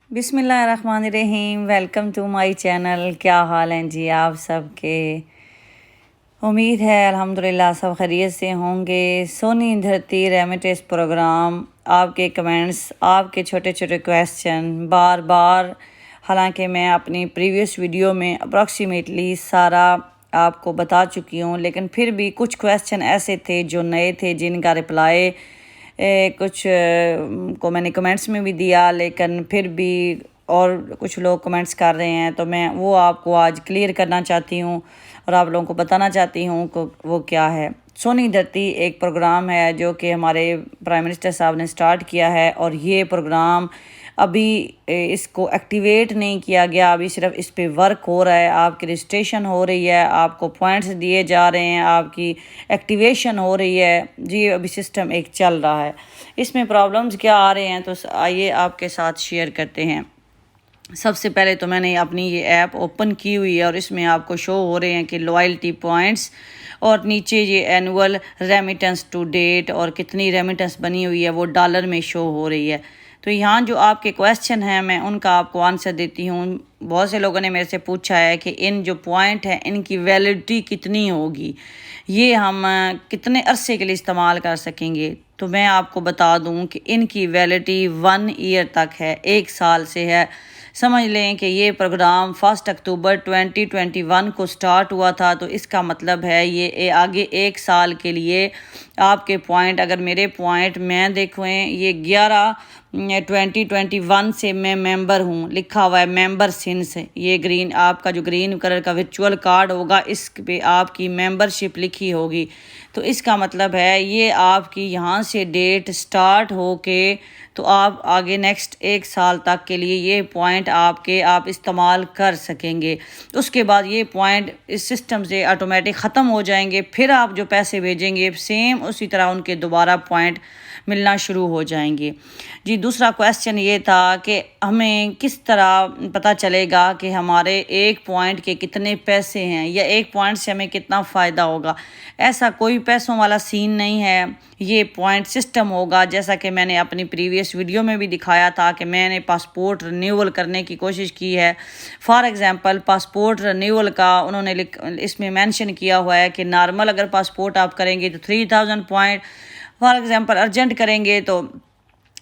بسم اللہ الرحمن الرحیم، ویلکم ٹو مائی چینل۔ کیا حال ہیں جی آپ سب کے؟ امید ہے الحمدللہ سب خیریت سے ہوں گے۔ سونی دھرتی ریمیٹیس پروگرام، آپ کے کمنٹس، آپ کے چھوٹے چھوٹے کویسچن بار بار، حالانکہ میں اپنی پریویس ویڈیو میں اپروکسیمیٹلی سارا آپ کو بتا چکی ہوں، لیکن پھر بھی کچھ کویسچن ایسے تھے جو نئے تھے، جن کا رپلائی کچھ کو میں نے کمنٹس میں بھی دیا، لیکن پھر بھی اور کچھ لوگ کمنٹس کر رہے ہیں، تو میں وہ آپ کو آج کلیئر کرنا چاہتی ہوں اور آپ لوگوں کو بتانا چاہتی ہوں کہ وہ کیا ہے۔ سونی دھرتی ایک پروگرام ہے جو کہ ہمارے پرائم منسٹر صاحب نے سٹارٹ کیا ہے، اور یہ پروگرام ابھی اس کو ایکٹیویٹ نہیں کیا گیا، ابھی صرف اس پہ ورک ہو رہا ہے، آپ کی رجسٹریشن ہو رہی ہے، آپ کو پوائنٹس دیے جا رہے ہیں، آپ کی ایکٹیویشن ہو رہی ہے جی، ابھی سسٹم ایک چل رہا ہے۔ اس میں پرابلمز کیا آ رہے ہیں تو آئیے آپ کے ساتھ شیئر کرتے ہیں۔ سب سے پہلے تو میں نے اپنی یہ ایپ اوپن کی ہوئی ہے، اور اس میں آپ کو شو ہو رہے ہیں کہ لوائلٹی پوائنٹس، اور نیچے یہ اینول ریمیٹنس ٹو ڈیٹ، اور کتنی ریمیٹنس بنی ہوئی ہے وہ ڈالر میں شو ہو رہی ہے۔ تو یہاں جو آپ کے کویسچن ہیں میں ان کا آپ کو آنسر دیتی ہوں۔ بہت سے لوگوں نے میرے سے پوچھا ہے کہ ان جو پوائنٹ ہیں ان کی ویلیڈیٹی کتنی ہوگی، یہ ہم کتنے عرصے کے لیے استعمال کر سکیں گے؟ تو میں آپ کو بتا دوں کہ ان کی ویلیڈیٹی 1 ایئر تک ہے، 1 سال سے ہے۔ سمجھ لیں کہ یہ پروگرام 1 اکتوبر 2021 کو سٹارٹ ہوا تھا، تو اس کا مطلب ہے یہ آگے 1 سال کے لیے آپ کے پوائنٹ، اگر میرے پوائنٹ میں دیکھیں یہ 11/2021 سے میں ممبر ہوں، لکھا ہوا ہے ممبر سنس، یہ گرین آپ کا جو گرین کلر کا ورچوئل کارڈ ہوگا اس پہ آپ کی ممبرشپ لکھی ہوگی، تو اس کا مطلب ہے یہ آپ کی یہاں سے ڈیٹ سٹارٹ ہو کے تو آپ آگے نیکسٹ 1 سال تک کے لیے یہ پوائنٹ آپ استعمال کر سکیں گے۔ اس کے بعد یہ پوائنٹ اس سسٹم سے آٹومیٹک ختم ہو جائیں گے، پھر آپ جو پیسے بھیجیں گے سیم اسی طرح ان کے دوبارہ پوائنٹ ملنا شروع ہو جائیں گے۔ جی، دوسرا کویسچن یہ تھا کہ ہمیں کس طرح پتہ چلے گا کہ ہمارے 1 پوائنٹ کے کتنے پیسے ہیں، یا 1 پوائنٹ سے ہمیں کتنا فائدہ ہوگا؟ ایسا کوئی پیسوں والا سین نہیں ہے، یہ پوائنٹ سسٹم ہوگا، جیسا کہ میں نے اپنی پریویس ویڈیو میں بھی دکھایا تھا کہ میں نے پاسپورٹ رینیول کرنے کی کوشش کی ہے۔ فار ایگزامپل پاسپورٹ رینیول کا انہوں نے اس میں مینشن کیا ہوا ہے کہ نارمل اگر پاسپورٹ آپ کریں گے تو 3000 پوائنٹ، فار ایگزامپل ارجنٹ کریں گے تو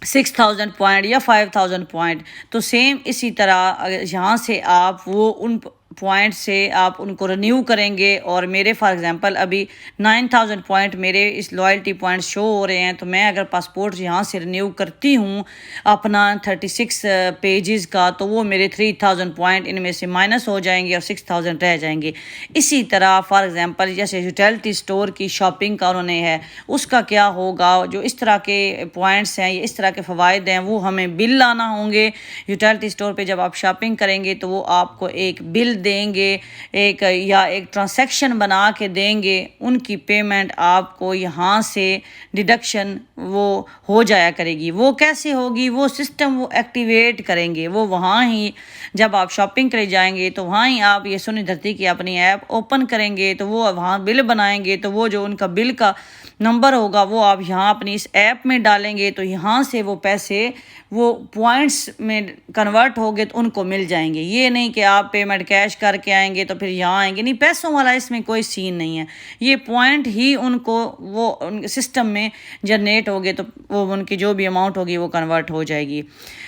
6000 پوائنٹ یا 5000 پوائنٹ، تو سیم اسی طرح یہاں سے آپ وہ ان پوائنٹ سے آپ ان کو رینیو کریں گے، اور میرے فار ایگزامپل ابھی 9000 پوائنٹ میرے اس لوائلٹی پوائنٹ شو ہو رہے ہیں، تو میں اگر پاسپورٹ یہاں سے رینیو کرتی ہوں اپنا 36 پیجز کا، تو وہ میرے 3000 پوائنٹ ان میں سے مائنس ہو جائیں گے اور 6000 رہ جائیں گے۔ اسی طرح فار ایگزامپل جیسے یوٹیلٹی سٹور کی شاپنگ کا انہوں نے ہے، اس کا کیا ہوگا؟ جو اس طرح کے پوائنٹس ہیں یا اس طرح کے فوائد ہیں وہ ہمیں بل لانا ہوں گے۔ یوٹیلٹی سٹور پہ جب آپ شاپنگ کریں گے تو وہ آپ کو ایک بل دیں گے، ایک ٹرانزیکشن بنا کے دیں گے، ان کی پیمنٹ آپ کو یہاں سے ڈیڈکشن وہ ہو جایا کرے گی۔ وہ کیسے ہوگی؟ وہ سسٹم وہ ایکٹیویٹ کریں گے، وہ وہاں ہی جب آپ شاپنگ کرے جائیں گے تو وہاں ہی آپ یہ سونی دھرتی کی اپنی ایپ اوپن کریں گے تو وہ وہاں بل بنائیں گے، تو وہ جو ان کا بل کا نمبر ہوگا وہ آپ یہاں اپنی اس ایپ میں ڈالیں گے، تو یہاں سے وہ پیسے وہ پوائنٹس میں کنورٹ ہو گئے تو ان کو مل جائیں گے۔ یہ نہیں کہ آپ پیمنٹ کیش کر کے آئیں گے تو پھر یہاں آئیں گے، نہیں، پیسوں والا اس میں کوئی سین نہیں ہے، یہ پوائنٹ ہی ان کو وہ ان سسٹم میں جنریٹ ہو گئے تو وہ ان کی جو بھی اماؤنٹ ہوگی وہ کنورٹ ہو جائے گی۔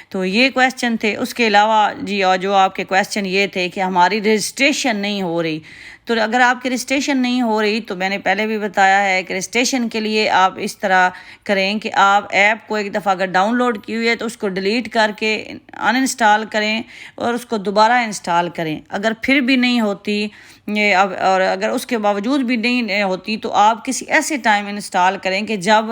تو یہ کویسچن تھے۔ اس کے علاوہ جی، اور جو آپ کے کویسچن یہ تھے کہ ہماری رجسٹریشن نہیں ہو رہی، تو اگر آپ کی رجسٹریشن نہیں ہو رہی تو میں نے پہلے بھی بتایا ہے کہ رجسٹریشن کے لیے آپ اس طرح کریں کہ آپ ایپ کو ایک دفعہ اگر ڈاؤن لوڈ کی ہوئی ہے تو اس کو ڈیلیٹ کر کے ان انسٹال کریں اور اس کو دوبارہ انسٹال کریں۔ اگر پھر بھی نہیں ہوتی اور اگر اس کے باوجود بھی نہیں ہوتی تو آپ کسی ایسے ٹائم انسٹال کریں کہ جب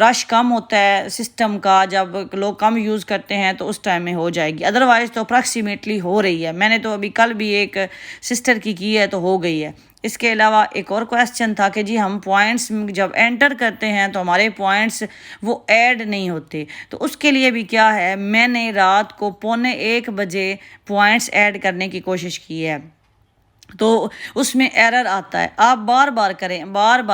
رش کم ہوتا ہے سسٹم کا، جب لوگ کم یوز کرتے ہیں تو اس ٹائم میں ہو جائے گی، ادروائز تو اپراکسیمیٹلی ہو رہی ہے۔ میں نے تو ابھی کل بھی ایک سسٹر کی ہے تو ہو گئی ہے۔ اس کے علاوہ ایک اور کویسچن تھا کہ جی ہم پوائنٹس جب انٹر کرتے ہیں تو ہمارے پوائنٹس وہ ایڈ نہیں ہوتے، تو اس کے لیے بھی کیا ہے، میں نے رات کو 1:15 بجے پوائنٹس ایڈ کرنے کی کوشش کی ہے۔ تو اس میں ایرر آتا ہے. آپ بار بار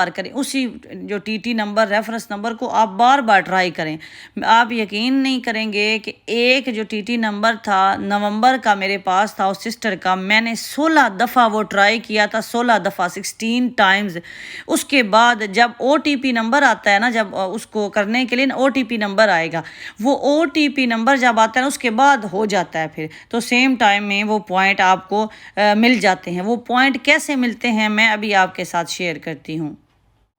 کریں اسی جو T T number reference number کو آپ بار بار ٹرائی کریں. آپ یقین نہیں کریں گے کہ ایک جو ٹی ٹی نمبر تھا نومبر کا میرے پاس تھا اس سسٹر کا، میں نے 16 دفعہ وہ ٹرائی کیا تھا، 16 دفعہ 16 ٹائمز. اس کے بعد جب او ٹی پی نمبر آتا ہے نا، جب اس کو کرنے کے لیے او ٹی پی نمبر آئے گا، وہ او ٹی پی نمبر جب آتا ہے نا اس کے بعد ہو جاتا ہے پھر تو سیم ٹائم میں وہ پوائنٹ آپ کو مل جاتے ہیں. وہ پوائنٹ کیسے ملتے ہیں میں ابھی آپ کے ساتھ شیئر کرتی ہوں.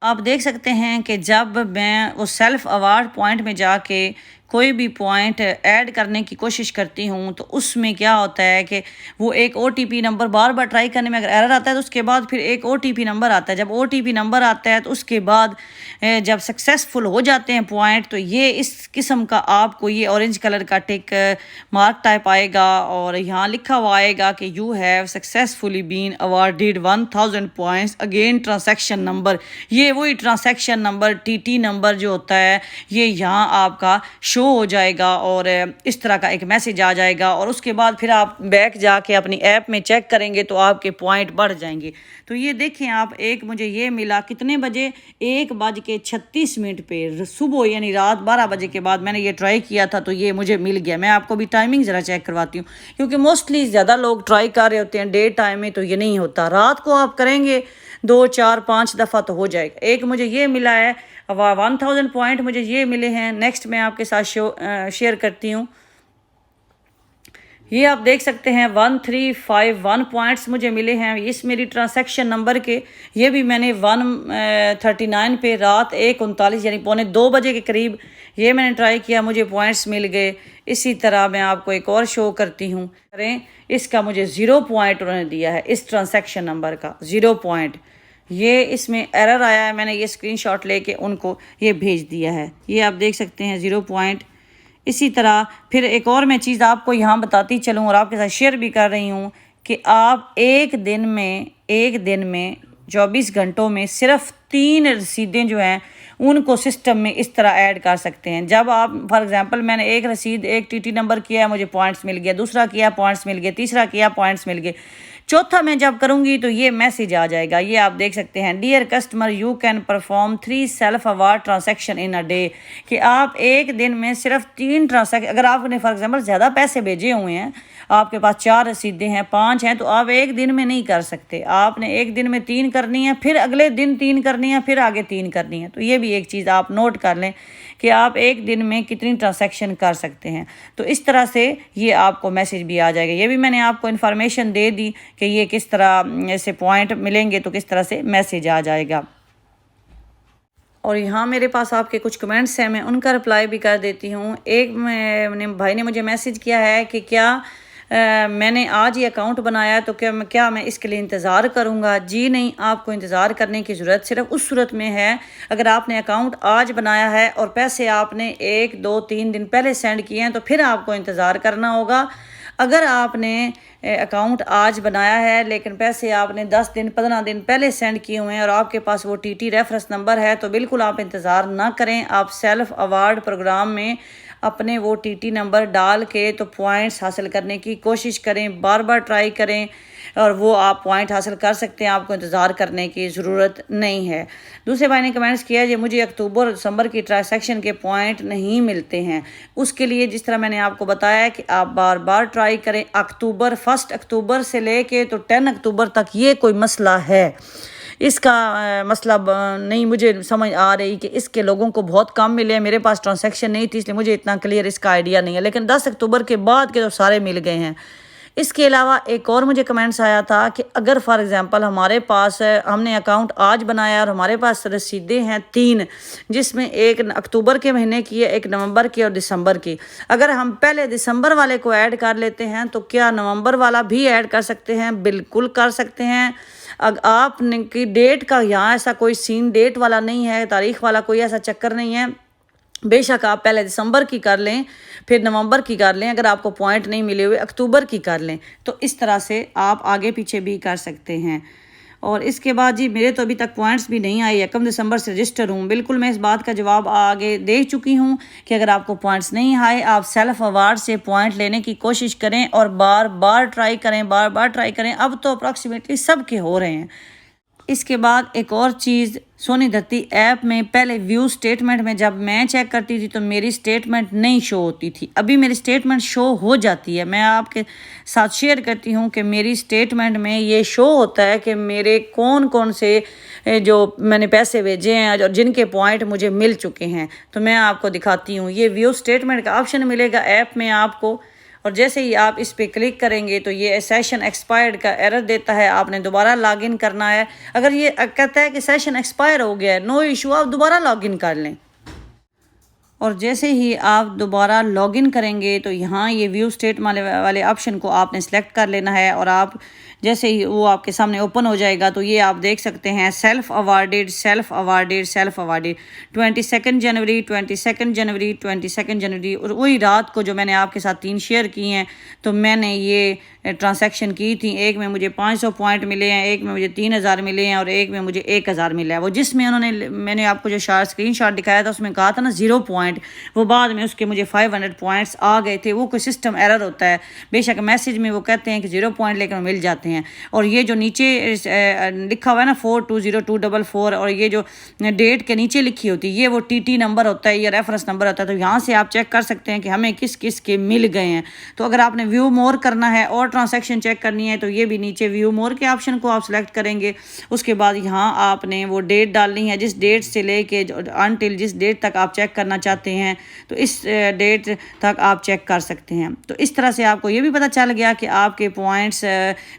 آپ دیکھ سکتے ہیں کہ جب میں وہ سیلف ایوارڈ پوائنٹ میں جا کے کوئی بھی پوائنٹ ایڈ کرنے کی کوشش کرتی ہوں تو اس میں کیا ہوتا ہے کہ وہ ایک او ٹی پی نمبر بار بار ٹرائی کرنے میں اگر ایرر آتا ہے تو اس کے بعد پھر ایک او ٹی پی نمبر آتا ہے. جب او ٹی پی نمبر آتا ہے تو اس کے بعد جب سکسیسفل ہو جاتے ہیں پوائنٹ تو یہ اس قسم کا آپ کو یہ اورنج کلر کا ٹک مارک ٹائپ آئے گا اور یہاں لکھا ہوا آئے گا کہ you have successfully been awarded 1000 points again transaction number. یہ وہی transaction number T T number جو ہوتا ہے یہ یہاں آپ کا شو ہو جائے گا اور اس طرح کا ایک میسج آ جائے گا اور اس کے بعد پھر آپ بیک جا کے اپنی ایپ میں چیک کریں گے تو آپ کے پوائنٹ بڑھ جائیں گے. تو یہ دیکھیں آپ، ایک مجھے یہ ملا کتنے بجے، 1:36 پہ صبح، یعنی رات 12 بجے کے بعد میں نے یہ ٹرائی کیا تھا تو یہ مجھے مل گیا. میں آپ کو بھی ٹائمنگ ذرا چیک کرواتی ہوں کیونکہ موسٹلی زیادہ لوگ ٹرائی کر رہے ہوتے ہیں ڈے ٹائم میں، تو یہ نہیں ہوتا. رات کو آپ کریں گے 2 4 5 دفعہ تو ہو جائے گا. ایک مجھے یہ ملا ہے 1000 پوائنٹ مجھے یہ ملے ہیں. نیکسٹ میں آپ کے ساتھ شیئر کرتی ہوں. یہ آپ دیکھ سکتے ہیں 1351 پوائنٹس مجھے ملے ہیں اس میری ٹرانزیکشن نمبر کے. یہ بھی میں نے 139 پہ رات 1:39 یعنی 1:45 بجے کے قریب یہ میں نے ٹرائی کیا، مجھے پوائنٹس مل گئے. اسی طرح میں آپ کو ایک اور شو کرتی ہوں. اس کا مجھے 0 پوائنٹ انہوں نے دیا ہے، اس ٹرانزیکشن نمبر کا 0 پوائنٹ. یہ اس میں ایرر آیا ہے، میں نے یہ اسکرین شاٹ لے کے ان کو یہ بھیج دیا ہے. یہ آپ دیکھ سکتے ہیں 0 پوائنٹ. اسی طرح پھر ایک اور میں چیز آپ کو یہاں بتاتی چلوں اور آپ کے ساتھ شیئر بھی کر رہی ہوں کہ آپ ایک دن میں 24 گھنٹوں میں صرف 3 رسیدیں جو ہیں ان کو سسٹم میں اس طرح ایڈ کر سکتے ہیں. جب آپ فار ایگزامپل میں نے ایک رسید ایک ٹی ٹی نمبر کیا ہے، مجھے پوائنٹس مل گیا، دوسرا کیا پوائنٹس مل گئے، تیسرا کیا پوائنٹس مل گئے، چوتھا میں جب کروں گی تو یہ میسج آ جائے گا. یہ آپ دیکھ سکتے ہیں dear customer you can perform 3 self award transaction in a day, کہ آپ ایک دن میں صرف 3 ٹرانزیکشن، اگر آپ نے فار ایگزامپل زیادہ پیسے بھیجے ہوئے ہیں، آپ کے پاس 4 رسیدیں ہیں 5 ہیں، تو آپ ایک دن میں نہیں کر سکتے. آپ نے ایک دن میں 3 کرنی ہے، پھر اگلے دن 3 کرنی ہے، پھر آگے 3 کرنی ہے. تو یہ بھی ایک چیز آپ نوٹ کر لیں کہ آپ ایک دن میں کتنی ٹرانزیکشن کر سکتے ہیں. تو اس طرح سے یہ آپ کو میسج بھی آ جائے گا. یہ بھی میں نے آپ کو انفارمیشن دے دی کہ یہ کس طرح سے پوائنٹ ملیں گے تو کس طرح سے میسج آ جائے گا. اور یہاں میرے پاس آپ کے کچھ کمنٹس ہیں، میں ان کا رپلائی بھی کر دیتی ہوں. ایک بھائی نے مجھے میسج کیا ہے کہ کیا میں نے آج یہ اکاؤنٹ بنایا تو کیا میں اس کے لیے انتظار کروں گا؟ جی نہیں، آپ کو انتظار کرنے کی ضرورت صرف اس صورت میں ہے اگر آپ نے اکاؤنٹ آج بنایا ہے اور پیسے آپ نے 1 2 3 دن پہلے سینڈ کیے ہیں تو پھر آپ کو انتظار کرنا ہوگا. اگر آپ نے اکاؤنٹ آج بنایا ہے لیکن پیسے آپ نے 10 دن 15 دن پہلے سینڈ کیے ہوئے ہیں اور آپ کے پاس وہ ٹی ٹی ریفرنس نمبر ہے تو بالکل آپ انتظار نہ کریں. آپ سیلف ایوارڈ پروگرام میں اپنے وہ ٹی ٹی نمبر ڈال کے تو پوائنٹس حاصل کرنے کی کوشش کریں، بار بار ٹرائی کریں اور وہ آپ پوائنٹ حاصل کر سکتے ہیں. آپ کو انتظار کرنے کی ضرورت نہیں ہے. دوسرے بھائی نے کمنٹس کیا ہے مجھے اکتوبر دسمبر کی ٹرانزیکشن کے پوائنٹ نہیں ملتے ہیں. اس کے لیے جس طرح میں نے آپ کو بتایا ہے کہ آپ بار بار ٹرائی کریں. 1 اکتوبر سے لے کے تو 10 اکتوبر تک یہ کوئی مسئلہ ہے، اس کا مسئلہ نہیں مجھے سمجھ آ رہی کہ اس کے لوگوں کو بہت کم ملے ہیں. میرے پاس ٹرانزیکشن نہیں تھی اس لیے مجھے اتنا کلیئر اس کا آئیڈیا نہیں ہے، لیکن 10 اکتوبر کے بعد کے تو سارے مل گئے ہیں. اس کے علاوہ ایک اور مجھے کمنٹس آیا تھا کہ اگر فار ایگزامپل ہمارے پاس ہم نے اکاؤنٹ آج بنایا اور ہمارے پاس رسیدیں ہیں 3 جس میں ایک اکتوبر کے مہینے کی ہے، ایک نومبر کی اور دسمبر کی، اگر ہم پہلے دسمبر والے کو ایڈ کر لیتے ہیں تو کیا نومبر والا بھی ایڈ کر سکتے ہیں؟ بالکل کر سکتے ہیں. آپ نے کی ڈیٹ کا یہاں ایسا کوئی سین ڈیٹ والا نہیں ہے، تاریخ والا کوئی ایسا چکر نہیں ہے. بے شک آپ پہلے دسمبر کی کر لیں، پھر نومبر کی کر لیں، اگر آپ کو پوائنٹ نہیں ملے ہوئے اکتوبر کی کر لیں، تو اس طرح سے آپ آگے پیچھے بھی کر سکتے ہیں. اور اس کے بعد جی میرے تو ابھی تک پوائنٹس بھی نہیں آئے، 1 دسمبر سے رجسٹر ہوں، بالکل میں اس بات کا جواب آگے دے چکی ہوں کہ اگر آپ کو پوائنٹس نہیں آئے آپ سیلف اوارڈ سے پوائنٹ لینے کی کوشش کریں اور بار بار ٹرائی کریں، اب تو اپروکسیمیٹلی سب کے ہو رہے ہیں۔ اس کے بعد ایک اور چیز، سونی دھرتی ایپ میں پہلے ویو سٹیٹمنٹ میں جب میں چیک کرتی تھی تو میری سٹیٹمنٹ نہیں شو ہوتی تھی، ابھی میری سٹیٹمنٹ شو ہو جاتی ہے۔ میں آپ کے ساتھ شیئر کرتی ہوں کہ میری سٹیٹمنٹ میں یہ شو ہوتا ہے کہ میرے کون سے جو میں نے پیسے بھیجے ہیں اور جن کے پوائنٹ مجھے مل چکے ہیں، تو میں آپ کو دکھاتی ہوں۔ یہ ویو سٹیٹمنٹ کا آپشن ملے گا ایپ میں آپ کو، اور جیسے ہی آپ اس پہ کلک کریں گے تو یہ سیشن ایکسپائرڈ کا ایرر دیتا ہے، آپ نے دوبارہ لاگ ان کرنا ہے۔ اگر یہ کہتا ہے کہ سیشن ایکسپائر ہو گیا ہے، نو ایشو، آپ دوبارہ لاگ ان کر لیں۔ اور جیسے ہی آپ دوبارہ لاگ ان کریں گے تو یہاں یہ ویو سٹیٹ والے آپشن کو آپ نے سلیکٹ کر لینا ہے، اور آپ جیسے ہی وہ آپ کے سامنے اوپن ہو جائے گا تو یہ آپ دیکھ سکتے ہیں سیلف اوارڈیڈ 22 جنوری 22 جنوری، اور وہی رات کو جو میں نے آپ کے ساتھ 3 شیئر کی ہیں تو میں نے یہ ٹرانزیکشن کی تھی۔ ایک میں مجھے 500 پوائنٹ ملے ہیں، ایک میں مجھے 3000 ملے ہیں، اور ایک میں مجھے 1000 ملا ہے۔ وہ جس میں میں نے آپ کو جو اسکرین شاٹ دکھایا تھا اس میں کہا تھا نا 0 پوائنٹ، وہ بعد میں اس کے مجھے 500 پوائنٹس آ گئے تھے۔ وہ کوئی سسٹم ایرر ہوتا ہے، بے شک میسیج میں وہ کہتے ہیں کہ 0 پوائنٹ لیکن مل جاتے ہیں۔ اور یہ جو نیچے لکھا ہوا ہے نا 420244، اور یہ جو ڈیٹ کے نیچے لکھی ہوتی ہے یہ وہ TT نمبر ہوتا ہے، یہ ریفرنس نمبر ہوتا ہے، تو یہاں سے آپ چیک کر سکتے ہیں کہ ہمیں کس کس کے مل گئے ہیں۔ تو اگر آپ نے ویو مور کرنا ہے اور ٹرانزیکشن چیک کرنی ہے تو یہ بھی نیچے ویو مور کے آپشن کو آپ سلیکٹ کریں گے۔ اس کے بعد یہاں آپ نے وہ ڈیٹ ڈالنی ہے، جس ڈیٹ سے لے کے انٹل جس ڈیٹ تک آپ چیک کرنا چاہتے ہیں تو اس ڈیٹ تک آپ چیک کر سکتے ہیں۔ تو اس طرح سے آپ کو یہ بھی پتہ چل گیا کہ آپ کے پوائنٹس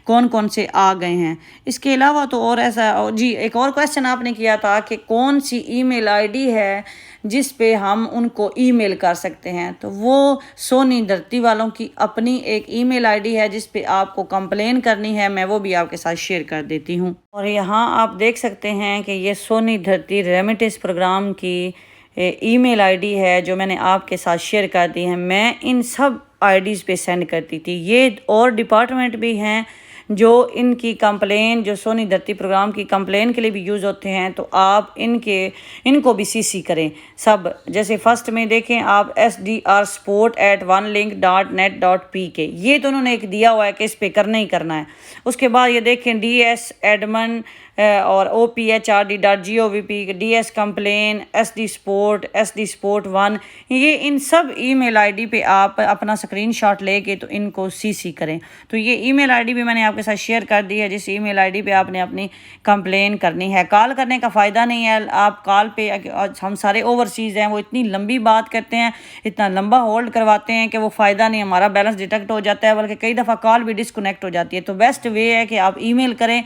کون سے آ گئے ہیں۔ اس کے علاوہ تو اور ایسا جی ایک اور کویسچن آپ نے کیا تھا کہ کون سی ای میل آئی ڈی ہے جس پہ ہم ان کو ای میل کر سکتے ہیں، تو وہ سونی دھرتی والوں کی اپنی ایک ای میل آئی ڈی ہے جس پہ آپ کو کمپلین کرنی ہے، میں وہ بھی آپ کے ساتھ شیئر کر دیتی ہوں۔ اور یہاں آپ دیکھ سکتے ہیں کہ یہ سونی دھرتی ریمیٹنس پروگرام کی ای میل آئی ڈی ہے جو میں نے آپ کے ساتھ شیئر کر دی ہے۔ میں ان سب آئی ڈیز پہ سینڈ کرتی تھی۔ یہ اور ڈپارٹمنٹ بھی ہیں جو ان کی کمپلین، جو سونی دھرتی پروگرام کی کمپلین کے لیے بھی یوز ہوتے ہیں، تو آپ ان کو بھی CC کریں سب۔ جیسے فرسٹ میں دیکھیں آپ sdrsport@onelink.net.pk، یہ تو انہوں نے ایک دیا ہوا ہے کہ اس پہ کرنا ہی کرنا ہے۔ اس کے بعد یہ دیکھیں DS ایڈمن اور OPHRD.gov.p، DS complain, SD Sport 1، یہ ان سب ای میل آئی ڈی پہ آپ اپنا اسکرین شاٹ لے کے تو ان کو CC کریں۔ تو یہ ای میل آئی ڈی بھی میں نے آپ کے ساتھ شیئر کر دی ہے، جس ای میل آئی ڈی پہ آپ نے اپنی کمپلین کرنی ہے۔ کال کرنے کا فائدہ نہیں ہے، آپ کال پہ ہم سارے اوورسیز ہیں، وہ اتنی لمبی بات کرتے ہیں، اتنا لمبا ہولڈ کرواتے ہیں کہ وہ فائدہ نہیں، ہمارا بیلنس ڈیٹیکٹ ہو جاتا ہے، بلکہ کئی دفعہ کال بھی ڈسکنیکٹ ہو جاتی ہے۔ تو بیسٹ وے ہے کہ آپ ای میل کریں۔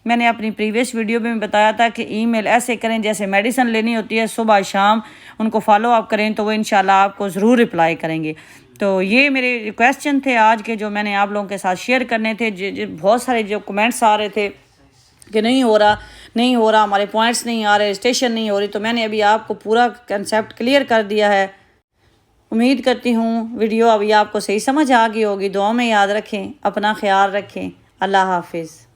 میں نے اپنی پریویس ویڈیو میں بتایا تھا کہ ای میل ایسے کریں جیسے میڈیسن لینی ہوتی ہے، صبح شام ان کو فالو اپ کریں تو وہ انشاءاللہ آپ کو ضرور رپلائی کریں گے۔ تو یہ میرے کویسچن تھے آج کے جو میں نے آپ لوگوں کے ساتھ شیئر کرنے تھے۔ بہت سارے جو کمنٹس آ رہے تھے کہ نہیں ہو رہا، ہمارے پوائنٹس نہیں آ رہے، رجسٹریشن نہیں ہو رہی، تو میں نے ابھی آپ کو پورا کنسیپٹ کلیئر کر دیا ہے۔ امید کرتی ہوں ویڈیو ابھی آپ کو صحیح سمجھ آ گئی ہوگی۔ دعاؤں میں یاد رکھیں، اپنا خیال رکھیں۔ اللہ حافظ۔